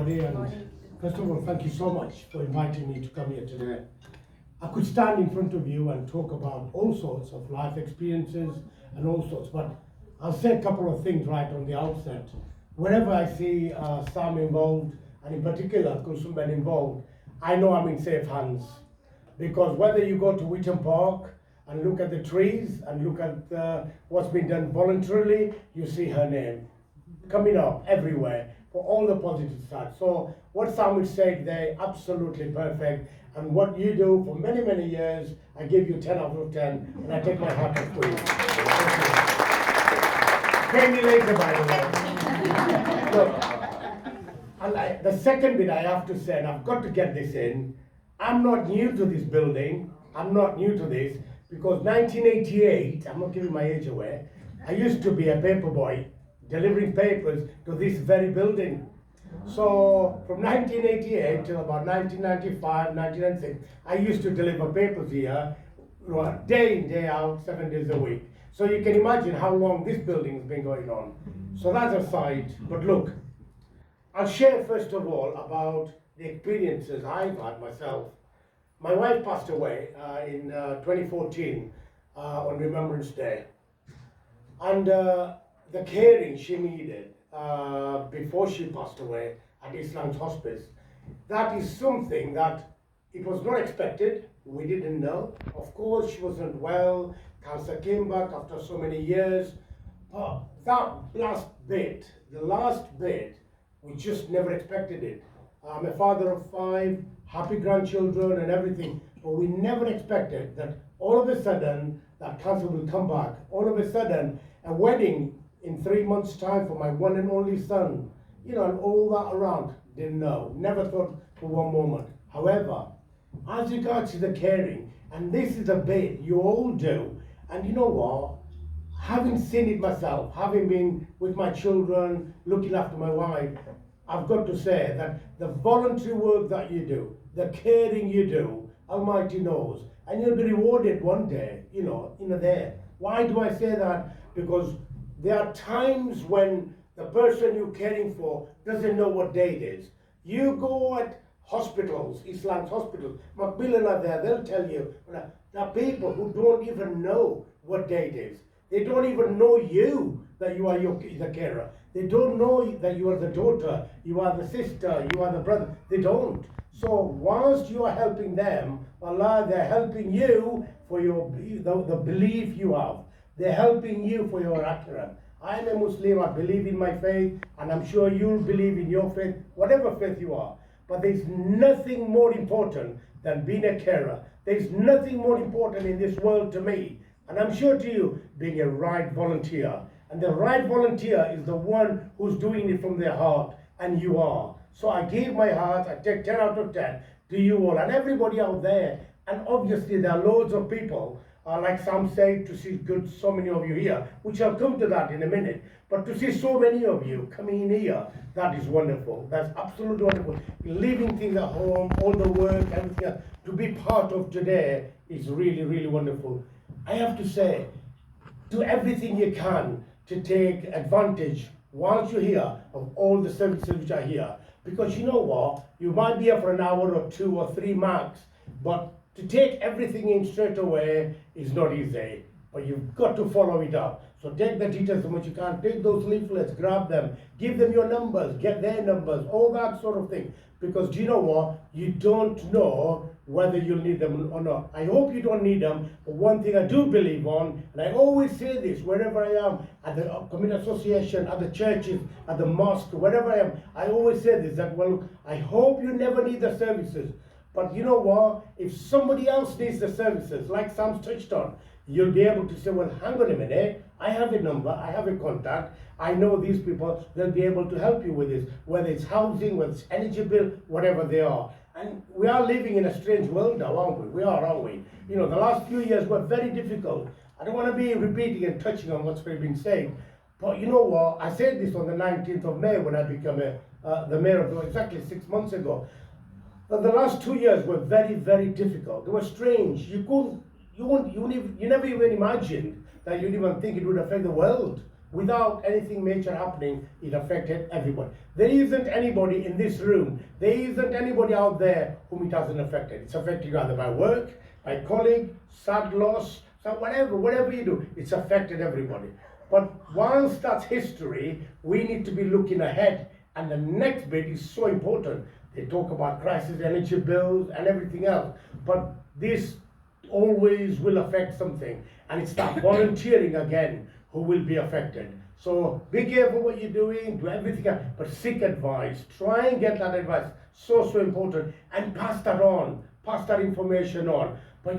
everybody, and first of all, thank you so much for inviting me to come here today. I could stand in front of you and talk about all sorts of life experiences and all sorts, but I'll say a couple of things right on the outset. Wherever I see Sam involved, and in particular Kulsumben involved, I know I'm in safe hands. Because whether you go to Wheaton Park and look at the trees and look at what's been done voluntarily, you see her name coming up everywhere for all the positive side. So what Sam would say today, absolutely perfect. And what you do for many, many years, I give you 10 out of 10, and I take my hat off to you. Pay me later, by the way. Look, the second bit I have to say, and I've got to get this in, I'm not new to this building. I'm not new to this, because 1988, I'm not giving my age away, I used to be a paper boy delivering papers to this very building. So from 1988 till about 1995, 1996, I used to deliver papers here, day in, day out, 7 days a week. So you can imagine how long this building has been going on. So that's aside, but look, I'll share first of all about the experiences I've had myself. My wife passed away in 2014 on Remembrance Day. And the caring she needed before she passed away at Islam's hospice, that is something that it was not expected. We didn't know. Of course, she wasn't well. Cancer came back after so many years. But that last bit, the last bit, we just never expected it. I'm a father of 5, happy grandchildren and everything, but we never expected that all of a sudden that cancer will come back. All of a sudden, a wedding in 3 months' time for my one and only son, and all that around. Didn't know, never thought for one moment. However, as regards to the caring, and this is a bit you all do, and you know what? Having seen it myself, having been with my children, looking after my wife, I've got to say that the voluntary work that you do, the caring you do, Almighty knows, and you'll be rewarded one day, there. Why do I say that? Because there are times when the person you're caring for doesn't know what day it is. You go at hospitals, Islam's hospitals, Macmillan are there, they'll tell you, there are people who don't even know what day it is. They don't even know you, that you are the carer. They don't know that you are the daughter, you are the sister, you are the brother. They don't. So whilst you are helping them, Allah, they're helping you for the belief you have. They're helping you for your akhirat. I'm a Muslim, I believe in my faith, and I'm sure you'll believe in your faith, whatever faith you are. But there's nothing more important than being a carer. There's nothing more important in this world to me, and I'm sure to you, being a right volunteer. And the right volunteer is the one who's doing it from their heart, and you are. So I gave my heart, I take 10 out of 10 to you all and everybody out there. And obviously there are loads of people, like some say, to see so many of you here, which I'll come to that in a minute. But to see so many of you coming in here, that is wonderful. That's absolutely wonderful. Leaving things at home, all the work, everything else, to be part of today is really, really wonderful. I have to say, do everything you can to take advantage whilst you're here of all the services which are here. Because you know what, you might be here for an hour or 2 or 3 max, but to take everything in straight away is not easy. But you've got to follow it up. So take the details so much you can, take those leaflets, grab them, give them your numbers, get their numbers, all that sort of thing. Because do you know what, you don't know whether you'll need them or not. I hope you don't need them, but one thing I do believe on, and I always say this wherever I am, at the community association, at the churches, at the mosque, wherever I am, I always say this, that, well, look, I hope you never need the services. But you know what, if somebody else needs the services, like Sam's touched on, you'll be able to say, well, hang on a minute, I have a number, I have a contact, I know these people, they'll be able to help you with this, whether it's housing, whether it's energy bill, whatever they are. And we are living in a strange world now, aren't we? We are, aren't we? The last few years were very difficult. I don't want to be repeating and touching on what's been said, but you know what, I said this on the 19th of May when I became the mayor of exactly 6 months ago. But the last 2 years were very, very difficult. They were strange. You never even imagined that you'd even think it would affect the world. without anything major happening, it affected everybody. There isn't anybody in this room, there isn't anybody out there whom it hasn't affected. It's affecting you either by work, by colleague, sad loss, so whatever you do, it's affected everybody. But once that's history, we need to be looking ahead. And the next bit is so important. They talk about crisis, energy bills, and everything else. But this always will affect something. And it's that volunteering again who will be affected. So be careful what you're doing, do everything else, but seek advice. Try and get that advice. So important. And pass that on. Pass that information on.